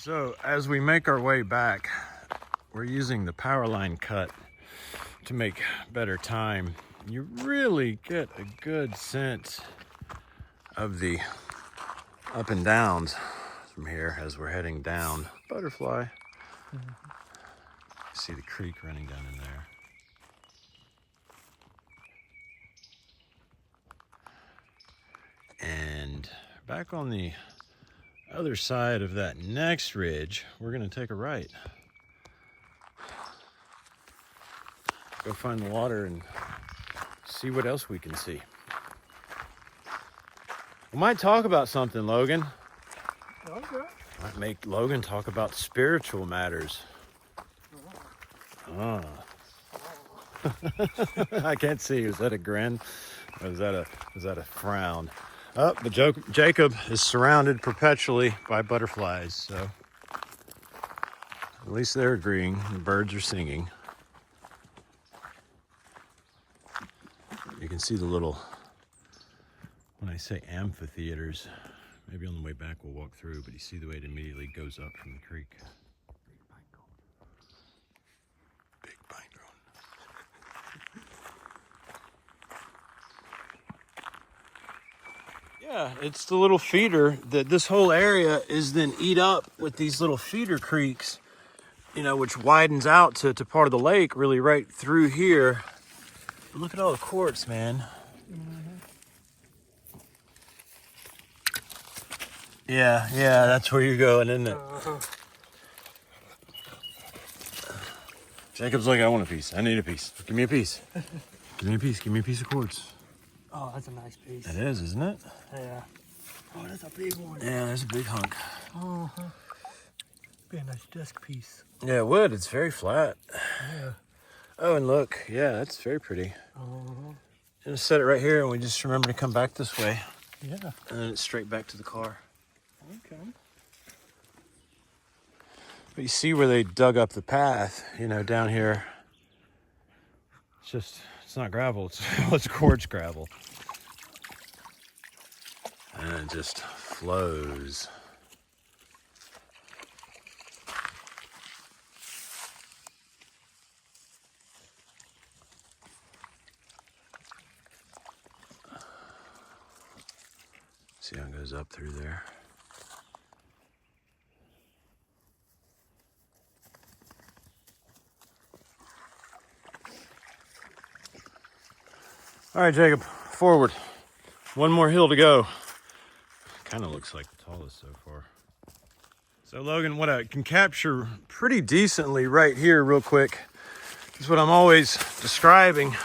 So as we make our way back, we're using the power line cut to make better time. You really get a good sense of the up and downs from here as we're heading down. Butterfly. See the creek running down in there. And back on the other side of that next ridge, we're going to take a right. Go find the water and see what else we can see. We might talk about something, Logan. Okay. Might make Logan talk about spiritual matters. Oh. I can't see. Was that a grin? Or was that a frown? Oh, but Jacob is surrounded perpetually by butterflies, so at least they're agreeing. The birds are singing. You can see the little, when I say amphitheaters, maybe on the way back we'll walk through, but you see the way it immediately goes up from the creek. Big pine cone. Yeah, it's the little feeder that this whole area is then eat up with these little feeder creeks, you know, which widens out to part of the lake really right through here. But look at all the quartz, man. Yeah, that's where you're going, isn't it? Jacob's like, I want a piece. I need a piece. Give me a piece. Give me a piece. Give me a piece of quartz. Oh, that's a nice piece. It is, isn't it? Yeah. Oh, that's a big one. Yeah, there's a big hunk. Be a nice desk piece. Yeah, it would. It's very flat. Yeah. Oh, and look. Yeah, that's very pretty. Just set it right here, and we just remember to come back this way. Yeah. And then it's straight back to the car. Okay. But you see where they dug up the path, you know, down here. It's not gravel, it's quartz gravel. And it just flows. See how it goes up through there. All right, Jacob, forward. One more hill to go. Kind of looks like the tallest so far. So Logan, what I can capture pretty decently right here real quick is what I'm always describing.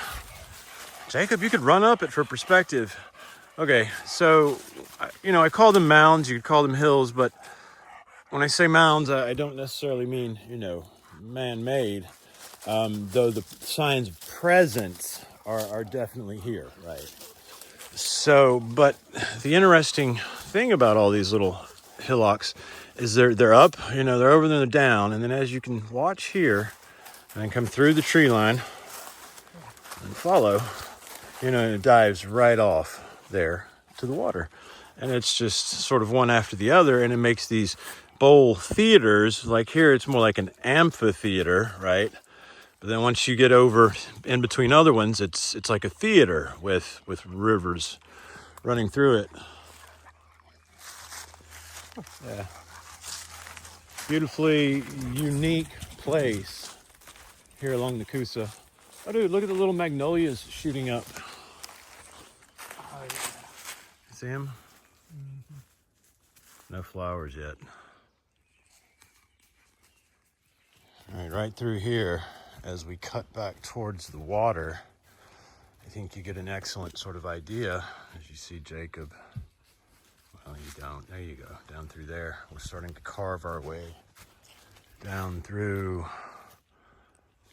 Jacob, you could run up it for perspective. Okay, so, you know, I call them mounds, you could call them hills, but when I say mounds, I don't necessarily mean, you know, man-made, though the signs of presence are definitely here, right? So, but the interesting thing about all these little hillocks is they're up, you know, they're over, then they're down, and then as you can watch here, and then come through the tree line and follow, you know, it dives right off there to the water. And it's just sort of one after the other, and it makes these bowl theaters. Like here, it's more like an amphitheater, right? But then once you get over in between other ones, it's like a theater with rivers running through it. Yeah. Beautifully unique place here along the Coosa. Oh, dude, look at the little magnolias shooting up. Oh, yeah. See them? No flowers yet. All right, right through here, as we cut back towards the water, I think you get an excellent sort of idea as you see Jacob. Well, you don't. There you go. Down through there. We're starting to carve our way down through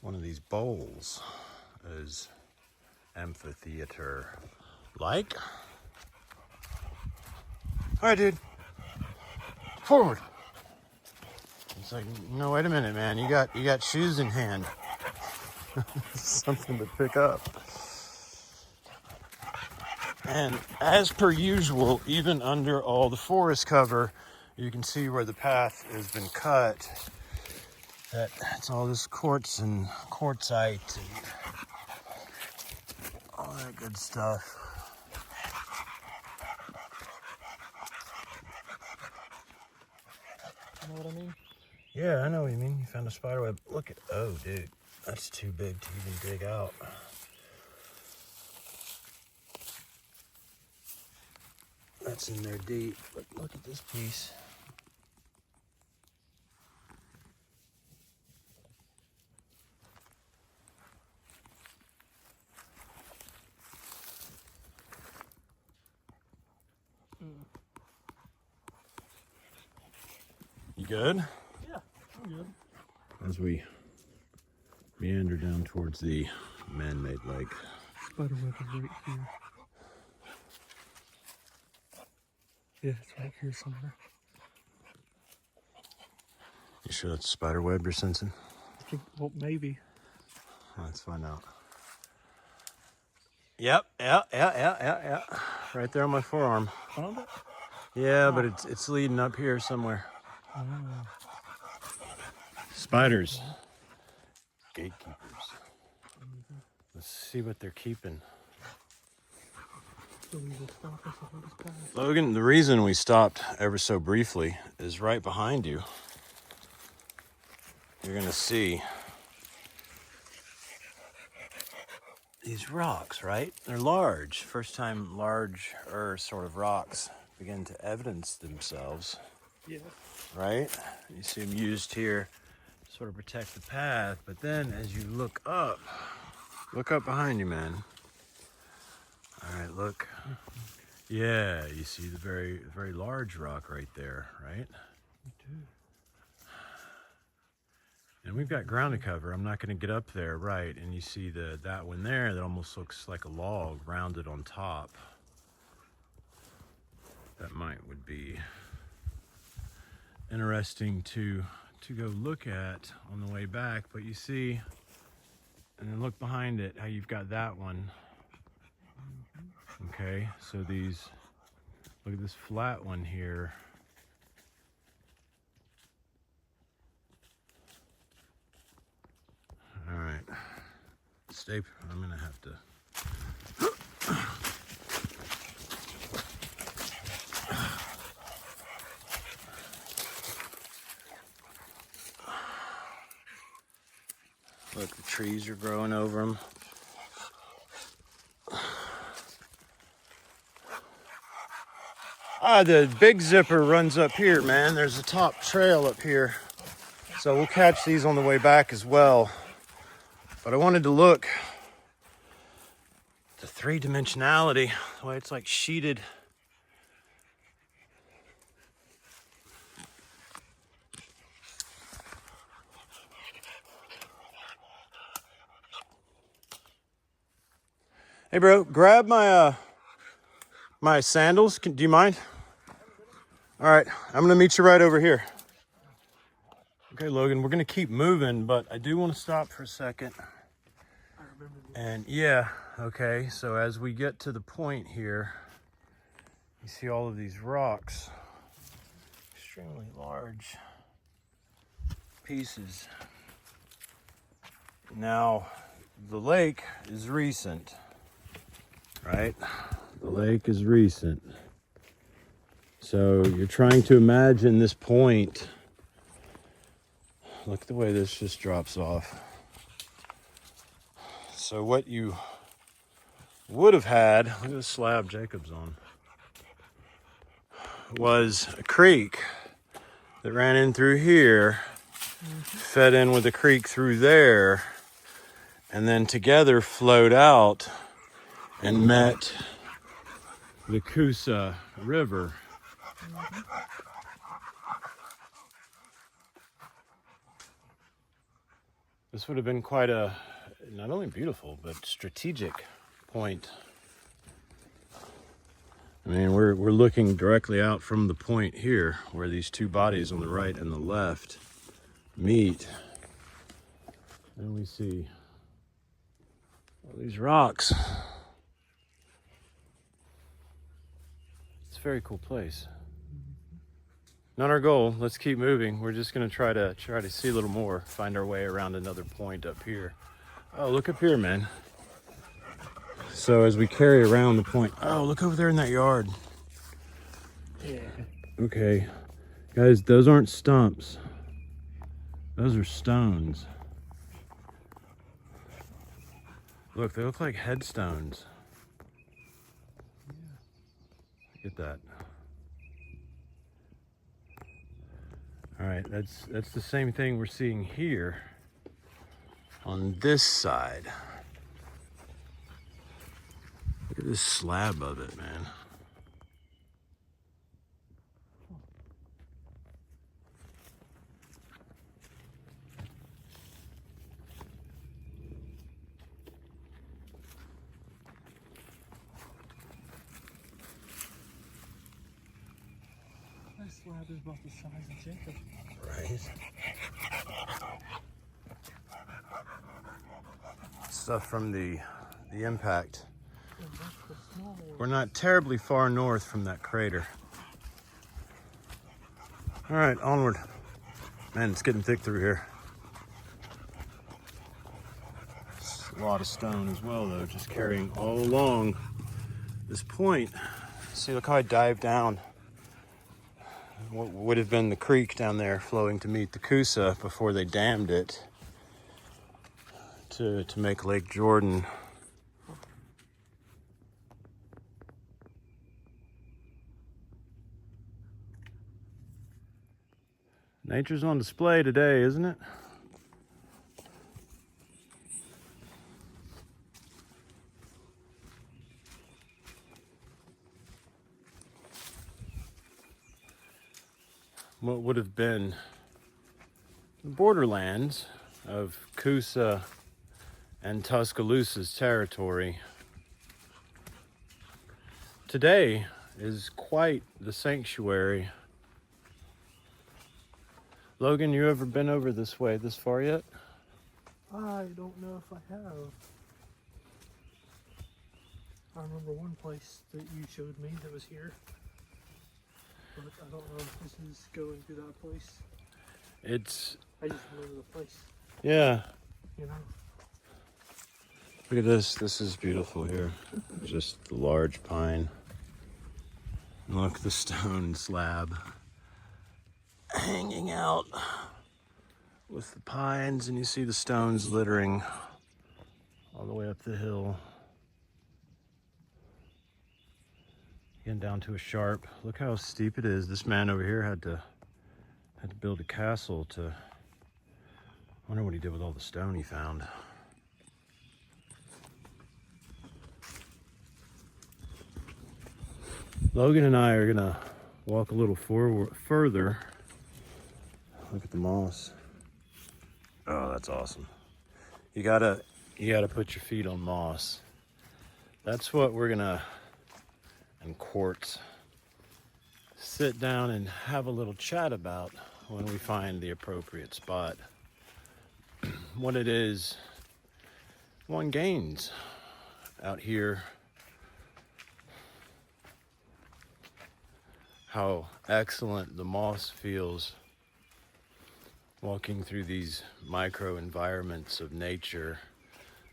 one of these bowls as amphitheater like. All right, dude. Forward. It's like, no, wait a minute, man. You got shoes in hand. Something to pick up. And as per usual, even under all the forest cover, you can see where the path has been cut. That it's all this quartz and quartzite and all that good stuff. You know what I mean? Yeah, I know what you mean. You found a spider web. Look at, oh dude, that's too big to even dig out. That's in there deep, but look at this piece. You good? Yeah, I'm good. As we meander down towards the man-made lake. Spider web is right here. Yeah, it's right here somewhere. You sure that's a spider web you're sensing? I think, well, maybe. Let's find out. Yep, yeah. Right there on my forearm. Found it? Yeah, but it's leading up here somewhere. Oh. Spiders. Gatekeepers. Let's see what they're keeping. So we will stop us on this path. Logan, the reason we stopped ever so briefly is right behind you. You're gonna see these rocks, right? They're large. First time larger sort of rocks begin to evidence themselves, Yeah. right? You see them used here to sort of protect the path, but then as you look up behind you, man. All right, look. Yeah, you see the very, very large rock right there, right? Me too. And we've got ground to cover. I'm not going to get up there, right? And you see that one there that almost looks like a log rounded on top. That would be interesting to go look at on the way back. But you see, and then look behind it, how you've got that one. Okay, so these, look at this flat one here. All right, I'm gonna have to. Look, the trees are growing over them. The big zipper runs up here, man. There's a top trail up here. So we'll catch these on the way back as well. But I wanted to look at the three-dimensionality, the way it's like sheeted. Hey bro, grab my my sandals. Do you mind? All right, I'm gonna meet you right over here. Okay, Logan, we're gonna keep moving, but I do want to stop for a second. I remember this. And yeah, okay, so as we get to the point here, you see all of these rocks, extremely large pieces. Now, the lake is recent, right? The lake is recent. So you're trying to imagine this point. Look at the way this just drops off. So what you would have had, look at the slab Jacob's on, was a creek that ran in through here, fed in with a creek through there, and then together flowed out and met the Coosa River. This would have been quite a, not only beautiful, but strategic point. I mean, we're looking directly out from the point here where these two bodies on the right and the left meet. And we see all these rocks. It's a very cool place. Not our goal. Let's keep moving. We're just gonna try to see a little more, find our way around another point up here. Oh, look up here, man. So as we carry around the point, oh, look over there in that yard. Yeah. Okay, guys, those aren't stumps. Those are stones. Look, they look like headstones. Look at that. All right, that's the same thing we're seeing here on this side. Look at this slab of it, man. This slab is about the size of Jacob. Right. Stuff from the impact. And that's the small one. We're not terribly far north from that crater. All right, onward. Man, it's getting thick through here. It's a lot of stone as well, though, just carrying all along this point. See, look how I dived down. What would have been the creek down there flowing to meet the Coosa before they dammed it to make Lake Jordan. Nature's on display today, isn't it? What would have been the borderlands of Coosa and Tuscaloosa's territory today is quite the sanctuary. Logan, you ever been over this way this far yet? I don't know if I have. I remember one place that you showed me that was here. But I don't know if this is going to that place. It's, I just remember the place, yeah. you know? Look at this. This is beautiful here. Just the large pine. Look, the stone slab hanging out with the pines, and you see the stones littering all the way up the hill. Getting down to a sharp. Look how steep it is. This man over here had to build a castle to. I wonder what he did with all the stone he found. Logan and I are gonna walk a little further. Look at the moss. Oh, that's awesome. You gotta put your feet on moss. That's what we're gonna, and quartz, sit down and have a little chat about when we find the appropriate spot. What it is one gains out here. How excellent the moss feels walking through these micro environments of nature,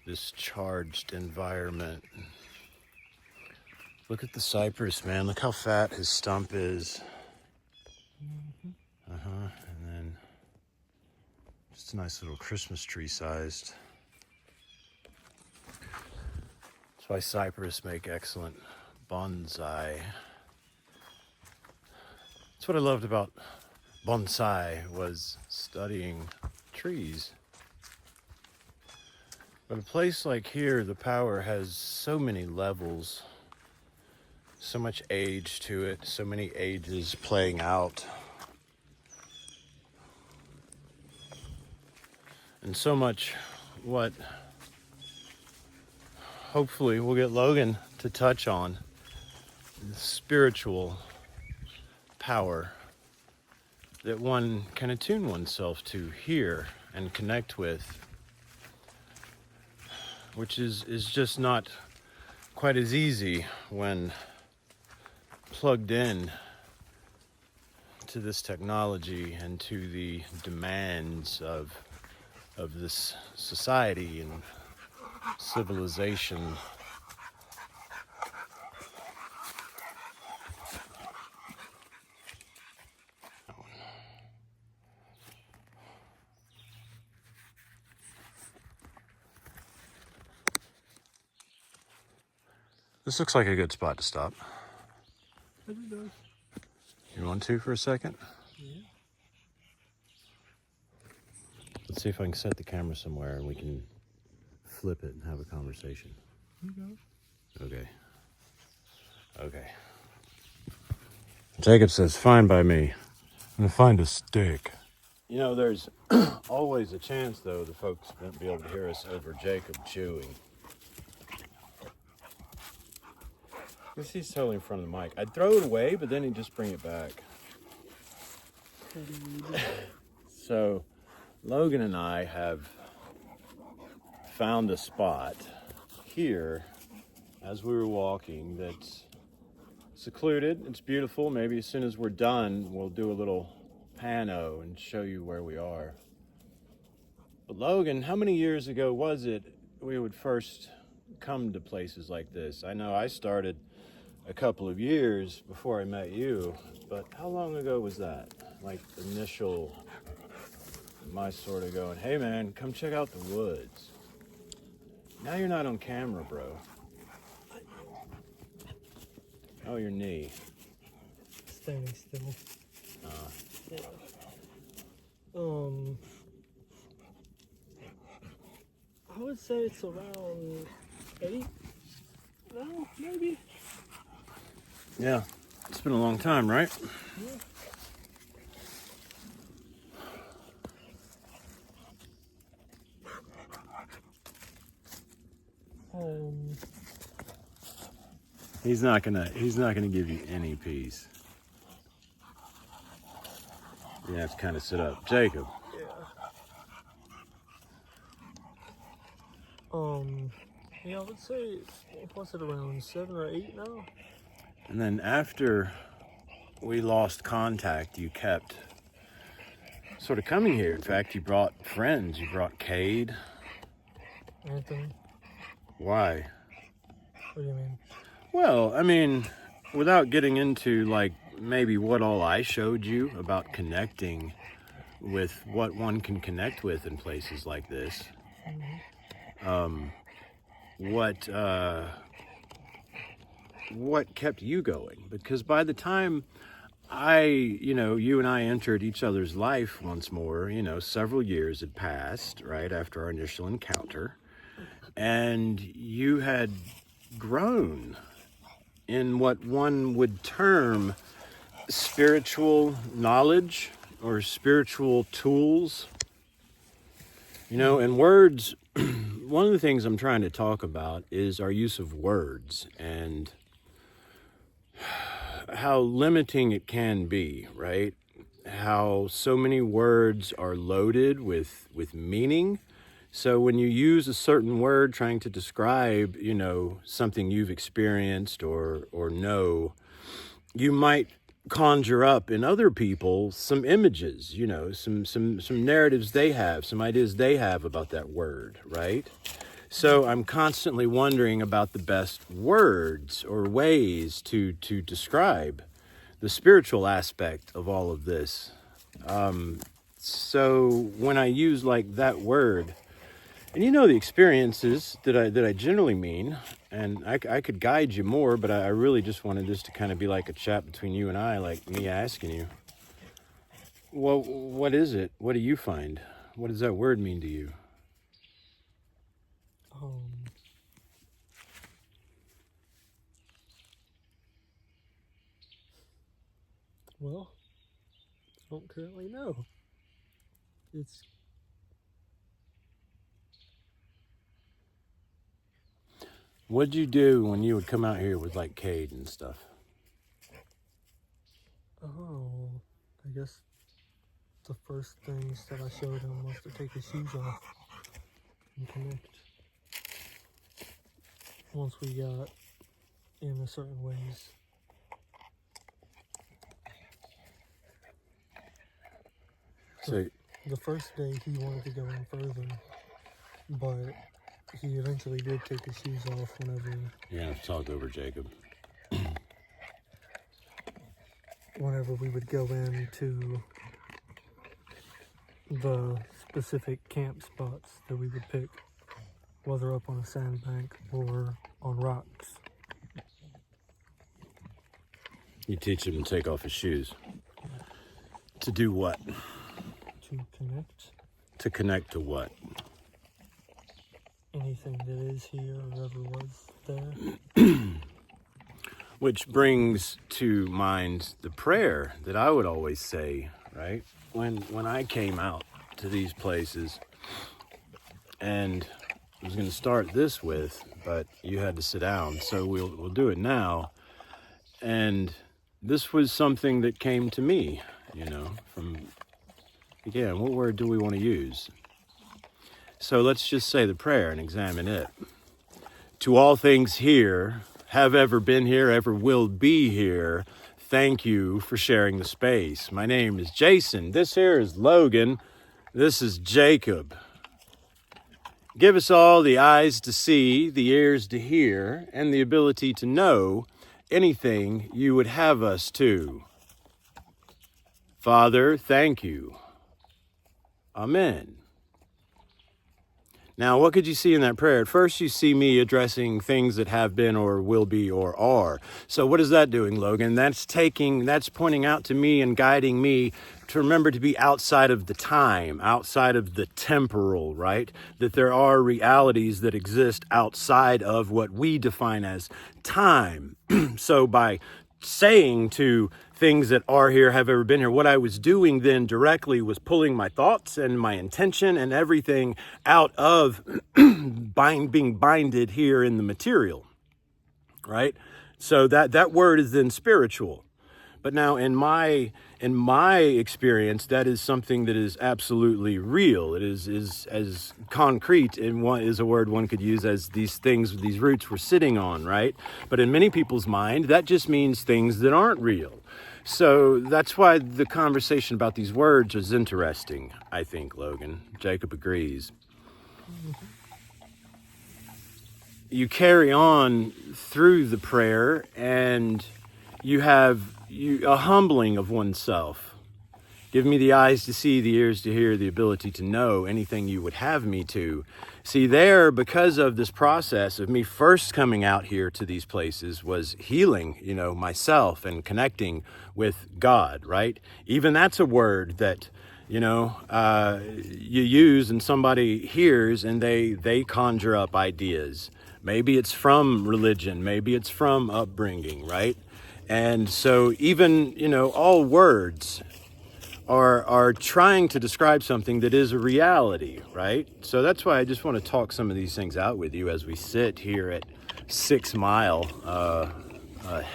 this charged environment. Look at the cypress, man. Look how fat his stump is. And then just a nice little Christmas tree sized. That's why cypress make excellent bonsai. That's what I loved about bonsai, was studying trees. But a place like here, the power has so many levels, so much age to it, so many ages playing out. And so much what hopefully we'll get Logan to touch on, the spiritual power that one can attune oneself to here and connect with, which is just not quite as easy when plugged in to this technology and to the demands of this society and civilization. This looks like a good spot to stop. It does. You want to for a second? Yeah. Let's see if I can set the camera somewhere and we can flip it and have a conversation. You go. Okay. Okay. Jacob says, fine by me. I'm gonna find a stick. You know, there's always a chance, though, the folks won't be able to hear us over Jacob chewing. Because he's totally in front of the mic. I'd throw it away, but then he'd just bring it back. So, Logan and I have found a spot here as we were walking that's secluded. It's beautiful. Maybe as soon as we're done, we'll do a little pano and show you where we are. But Logan, how many years ago was it we would first come to places like this? I know I started a couple of years before I met you, but how long ago was that? Like initial, my sort of going, hey man, come check out the woods. Now you're not on camera, bro. Oh, your knee. Standing still. Yeah. I would say it's around 8. No, maybe. Yeah, it's been a long time, right? Yeah. He's not gonna give you any peace. You have to kind of sit up, Jacob. Yeah. Yeah, I would say, what's it, around 7 or 8 now? And then after we lost contact, you kept sort of coming here. In fact, you brought friends. You brought Cade. Anthony. Why? What do you mean? Well, I mean, without getting into like maybe what all I showed you about connecting with what one can connect with in places like this. What kept you going? Because by the time you and I entered each other's life once more, several years had passed, right, after our initial encounter, and you had grown in what one would term spiritual knowledge or spiritual tools. And words, one of the things I'm trying to talk about is our use of words and how limiting it can be, right? How so many words are loaded with meaning. So when you use a certain word trying to describe, something you've experienced or know, you might conjure up in other people some images, some narratives they have, some ideas they have about that word, right? So I'm constantly wondering about the best words or ways to describe the spiritual aspect of all of this. So when I use like that word, and the experiences that I generally mean, and I could guide you more, but I really just wanted this to kind of be like a chat between you and I, like me asking you, well, what is it? What do you find? What does that word mean to you? Well, I don't currently know. What'd you do when you would come out here with like Cade and stuff? I guess the first things that I showed him was to take his shoes off and connect. Once we got in a certain ways. So the first day he wanted to go in further, but he eventually did take his shoes off whenever. you're gonna have to talk over Jacob. Whenever we would go into the specific camp spots that we would pick, whether up on a sandbank or on rocks. You teach him to take off his shoes. To do what? To connect To connect to what? anything that is here or ever was there. Which brings to mind the prayer that I would always say, right? When I came out to these places, and I was going to start this with, but you had to sit down, so we'll do it now. And this was something that came to me, from, again, what word do we want to use? So let's just say the prayer and examine it. To all things here, have ever been here, ever will be here, thank you for sharing the space. My name is Jason. This here is Logan. This is Jacob. Give us all the eyes to see, the ears to hear, and the ability to know anything you would have us to. Father, thank you. Amen. Now, what could you see in that prayer? At first, you see me addressing things that have been or will be or are. So what is that doing, Logan? That's pointing out to me and guiding me to remember to be outside of the time, outside of the temporal, right? That there are realities that exist outside of what we define as time. So by saying to things that are here, have ever been here, what I was doing then directly was pulling my thoughts and my intention and everything out of being binded here in the material, right? So that word is then spiritual. But now in my experience, that is something that is absolutely real. It is as concrete and one is a word one could use as these things, these roots we're sitting on, right? But in many people's mind, that just means things that aren't real. So that's why the conversation about these words is interesting, I think, Logan. Jacob agrees. You carry on through the prayer and you have a humbling of oneself. Give me the eyes to see, the ears to hear, the ability to know anything you would have me to. See, there, because of this process of me first coming out here to these places was healing, myself and connecting with God, right? Even that's a word that, you use and somebody hears and they conjure up ideas. Maybe it's from religion, maybe it's from upbringing, right? And so even, all words are trying to describe something that is a reality, right? So that's why I just want to talk some of these things out with you as we sit here at 6 Mile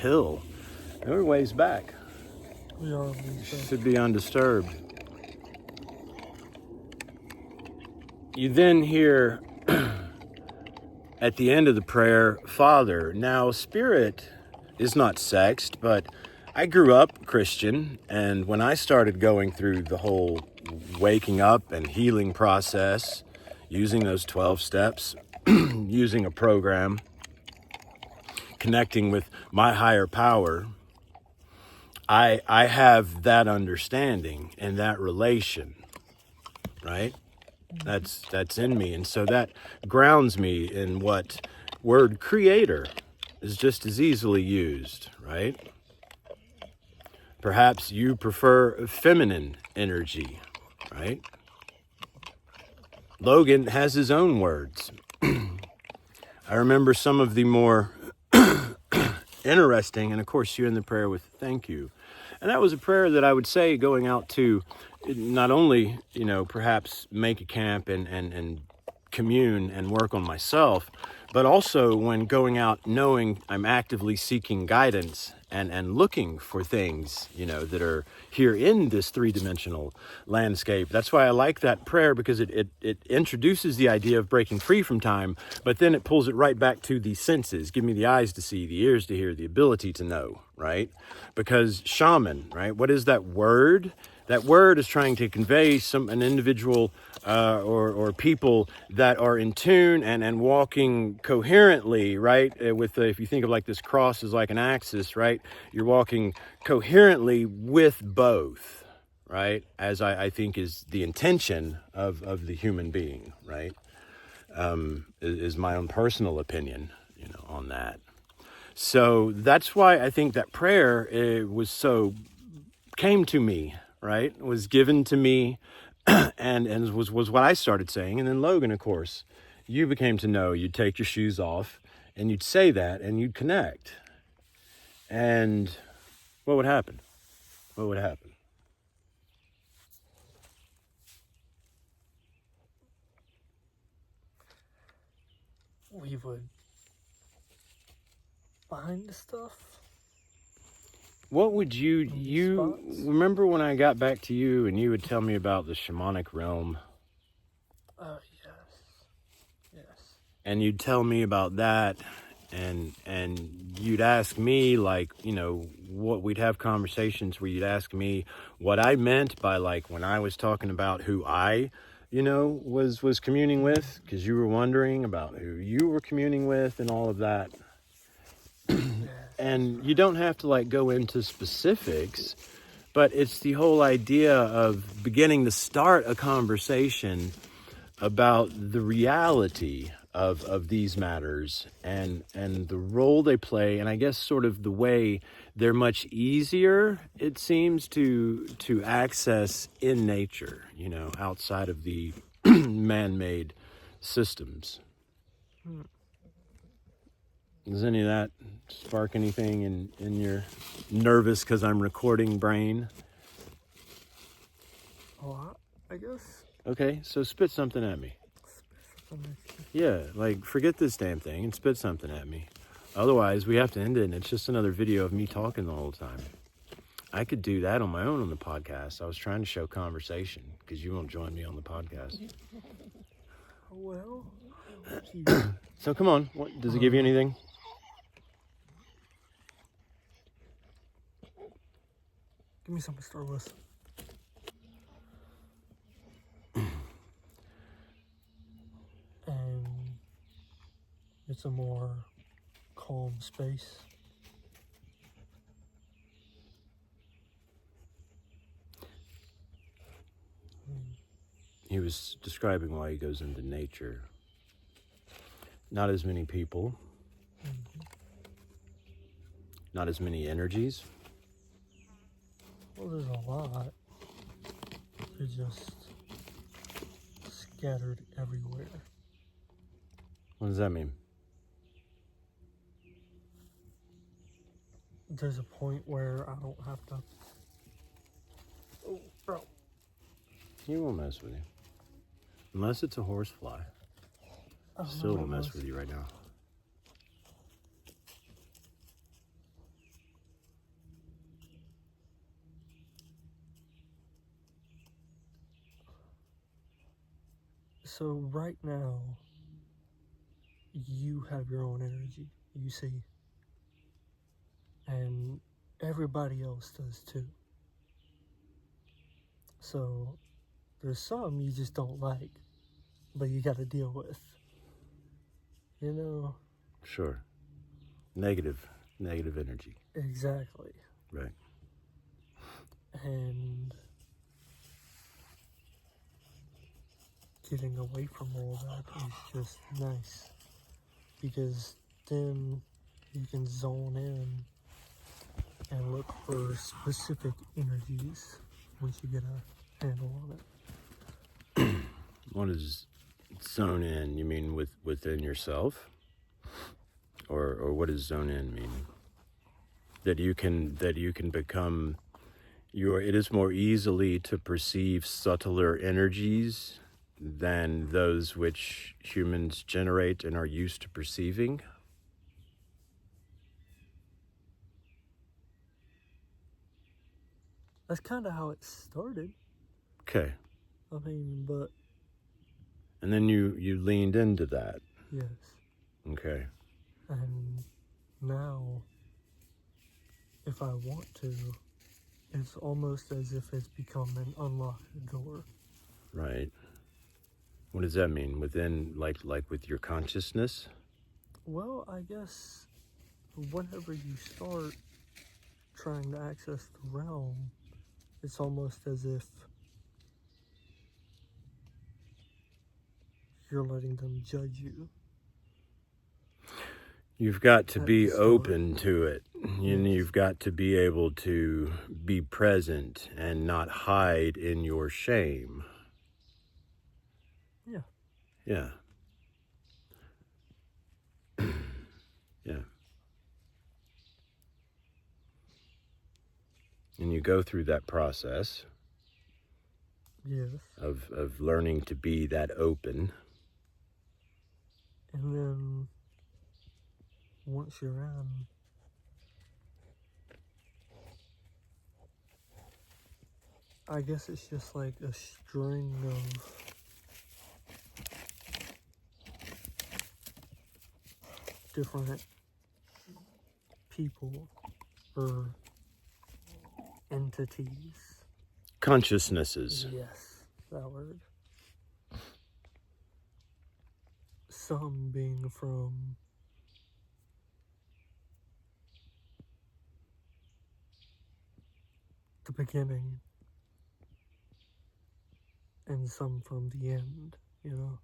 Hill. We're ways back. We are ways back. Should be undisturbed. You then hear at the end of the prayer, Father. Now, spirit is not sexed, but I grew up Christian, and when I started going through the whole waking up and healing process, using those 12 steps, using a program, connecting with my higher power, I have that understanding and that relation, right? That's in me, and so that grounds me in what word creator is just as easily used, right? Perhaps you prefer feminine energy, right? Logan has his own words. I remember some of the more interesting, and of course you end the prayer with thank you. And that was a prayer that I would say going out to not only, perhaps make a camp and commune and work on myself, but also when going out knowing I'm actively seeking guidance and looking for things, that are here in this three-dimensional landscape. That's why I like that prayer, because it introduces the idea of breaking free from time, but then it pulls it right back to the senses. Give me the eyes to see, the ears to hear, the ability to know. right? Because shaman, right? What is that word? That word is trying to convey an individual or people that are in tune and walking coherently, right? If you think of like this cross as like an axis, right? You're walking coherently with both, right? As I think is the intention of the human being, right? Is my own personal opinion, on that. So that's why I think that prayer came to me, right? Was given to me, and was what I started saying. And then Logan, of course, you became to know. You'd take your shoes off, and you'd say that, and you'd connect. And what would happen? What would happen? We would find stuff. What would you spots? remember when I got back to you and you would tell me about the shamanic realm? Yes. And you'd tell me about that, and you'd ask me, like, what we'd have conversations where you'd ask me what I meant by, like, when I was talking about who I was communing with, because you were wondering about who you were communing with and all of that. And you don't have to like go into specifics, but it's the whole idea of beginning to start a conversation about the reality of these matters and the role they play, and I guess sort of the way they're much easier, it seems, to access in nature, outside of the man-made systems. Does any of that spark anything in your nervous because I'm recording brain? A lot, I guess. Okay, so spit something at me. Yeah, like forget this damn thing and spit something at me. Otherwise, we have to end it and it's just another video of me talking the whole time. I could do that on my own on the podcast. I was trying to show conversation because you won't join me on the podcast. Well, so come on, does it give you anything? Give me something to start with. And it's a more calm space. He was describing why he goes into nature. Not as many people. Not as many energies. Well, there's a lot. They're just scattered everywhere. What does that mean? There's a point where I don't have to. Oh, bro. He won't mess with you. Unless it's a horsefly. Still will mess with you right now. So right now, you have your own energy, you see. And everybody else does too. So there's some you just don't like, but you got to deal with. Sure. Negative energy. Exactly. Right. And getting away from all that is just nice, because then you can zone in and look for specific energies once you get a handle on it. What is zone in? You mean within yourself? Or what does zone in mean? That you can become it is more easily to perceive subtler energies than those which humans generate and are used to perceiving. That's kind of how it started. Okay. But... And then you leaned into that. Yes. Okay. And now if I want to, it's almost as if it's become an unlocked door. Right. What does that mean? Within, like with your consciousness? Well, I guess whenever you start trying to access the realm, it's almost as if you're letting them judge you. You've got to At be the start. open to it. Yes. You've got to be able to be present and not hide in your shame. Yeah. Yeah. Yeah. And you go through that process Yes. of learning to be that open. And then once you're in, I guess it's just like a string of different people or entities. Consciousnesses. Yes, that word. Some being from the beginning and some from the end, you know?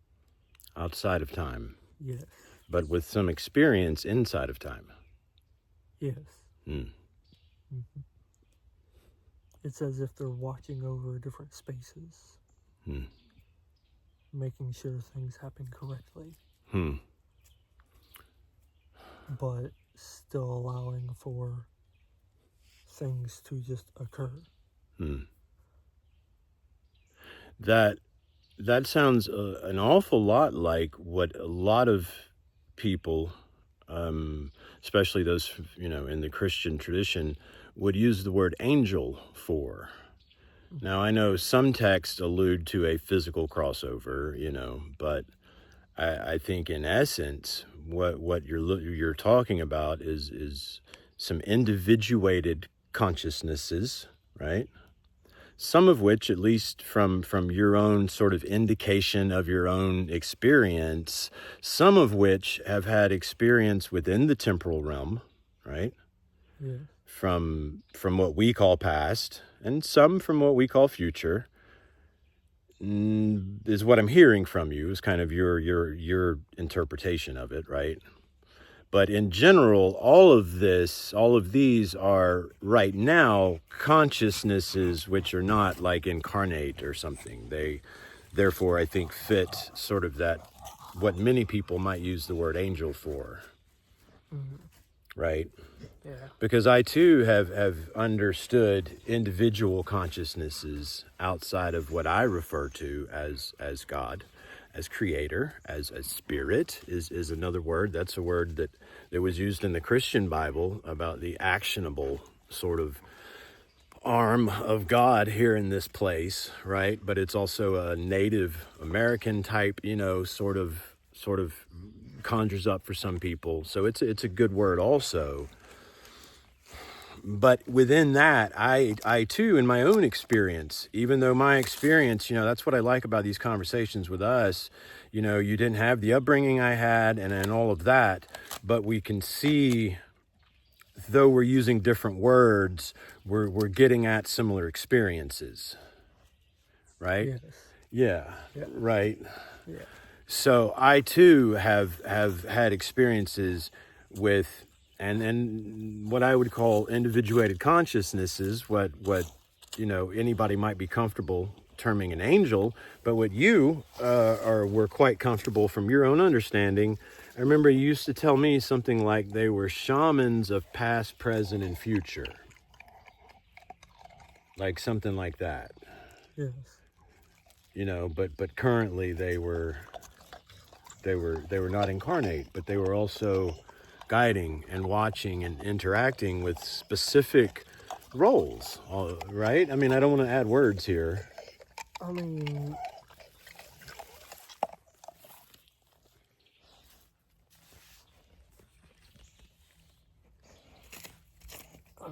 Outside of time. Yes. But with some experience inside of time. Yes. Mm. Mm-hmm. It's as if they're watching over different spaces, making sure things happen correctly, but still allowing for things to just occur. That sounds an awful lot like what a lot of people, especially those, in the Christian tradition, would use the word angel for. Now, I know some texts allude to a physical crossover, but I think in essence, what you're talking about is some individuated consciousnesses, right? Some of which, at least from your own sort of indication of your own experience, some of which have had experience within the temporal realm, right? Yeah. From what we call past, and some from what we call future, is what I'm hearing from you, is kind of your interpretation of it, right? But in general, all of these are right now consciousnesses which are not like incarnate or something. They, therefore, I think fit sort of that, what many people might use the word angel for, right? Yeah. Because I too have understood individual consciousnesses outside of what I refer to as God, as creator, as spirit is another word. That's a word that was used in the Christian Bible about the actionable sort of arm of God here in this place, right? But it's also a Native American type, sort of conjures up for some people. So it's a good word also. But within that, I too, in my own experience, even though my experience, that's what I like about these conversations with us, you didn't have the upbringing I had and all of that, but we can see, though we're using different words, we're getting at similar experiences, right? Yes. Yeah. Right. Yeah. So I too have had experiences with and what I would call individuated consciousnesses, what anybody might be comfortable terming an angel, but what you were quite comfortable from your own understanding. I remember you used to tell me something like they were shamans of past, present, and future, like something like that. Yes. But currently they were not incarnate, but they were also guiding and watching and interacting with specific roles, right? I mean, I don't want to add words here. I mean,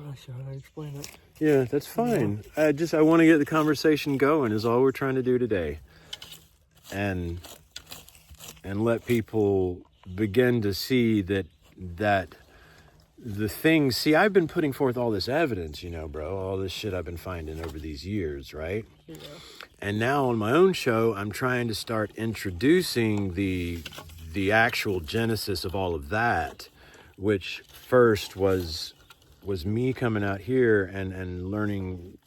not sure how to explain it. Yeah, that's fine. I want to get the conversation going is all we're trying to do today. And let people begin to see that the things, see, I've been putting forth all this evidence, you know, bro, all this shit I've been finding over these years, right? Yeah. And now on my own show, I'm trying to start introducing the actual genesis of all of that, which first was me coming out here and learning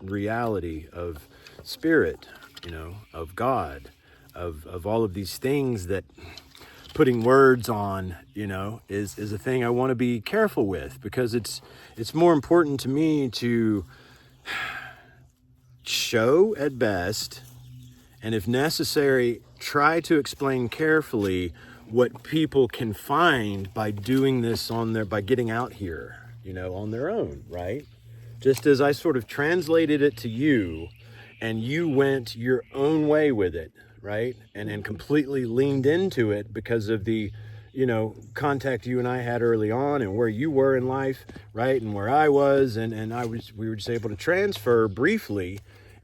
reality of spirit, you know, of God, of all of these things that putting words on, you know, is a thing I want to be careful with, because it's more important to me to show at best, and if necessary, try to explain carefully what people can find by doing this by getting out here, you know, on their own, right? Just as I sort of translated it to you and you went your own way with it, right? And completely leaned into it because of the, you know, contact you and I had early on and where you were in life, right? And where I was, and we were just able to transfer briefly,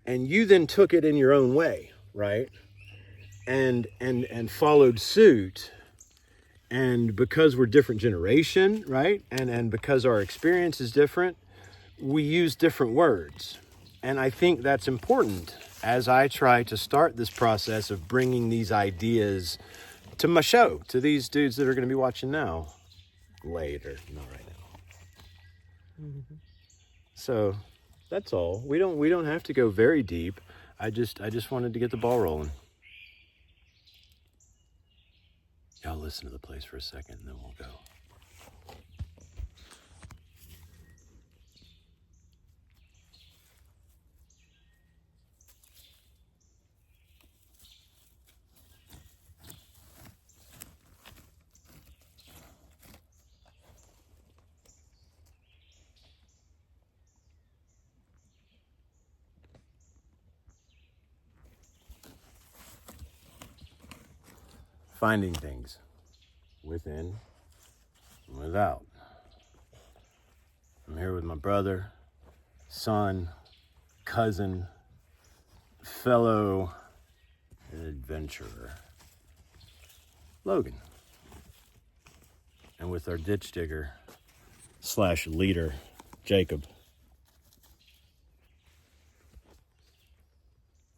and you then took it in your own way, right? And followed suit. And because we're different generation, right? And because our experience is different, we use different words. And I think that's important as I try to start this process of bringing these ideas to my show, to these dudes that are going to be watching now. Later, not right now. Mm-hmm. So that's all. We don't have to go very deep. I just wanted to get the ball rolling. Y'all listen to the place for a second and then we'll go. Finding things within and without. I'm here with my brother, son, cousin, fellow adventurer, Logan. And with our ditch digger / leader, Jacob.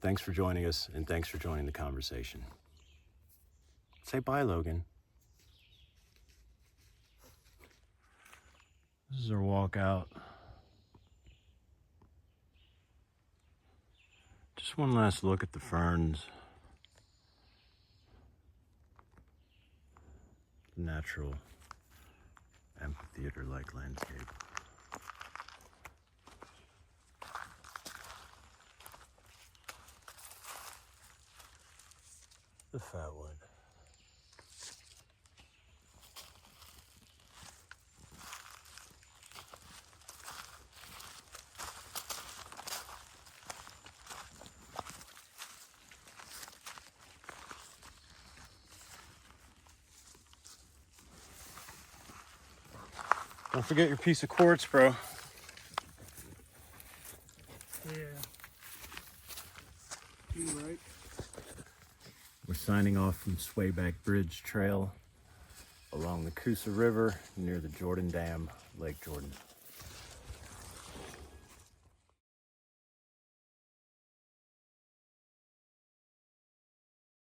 Thanks for joining us, and thanks for joining the conversation. Say bye, Logan. This is our walk out. Just one last look at the ferns. Natural amphitheater-like landscape. The fatwood. Don't forget your piece of quartz, bro. Yeah. You're right. We're signing off from Swayback Bridge Trail along the Coosa River near the Jordan Dam, Lake Jordan.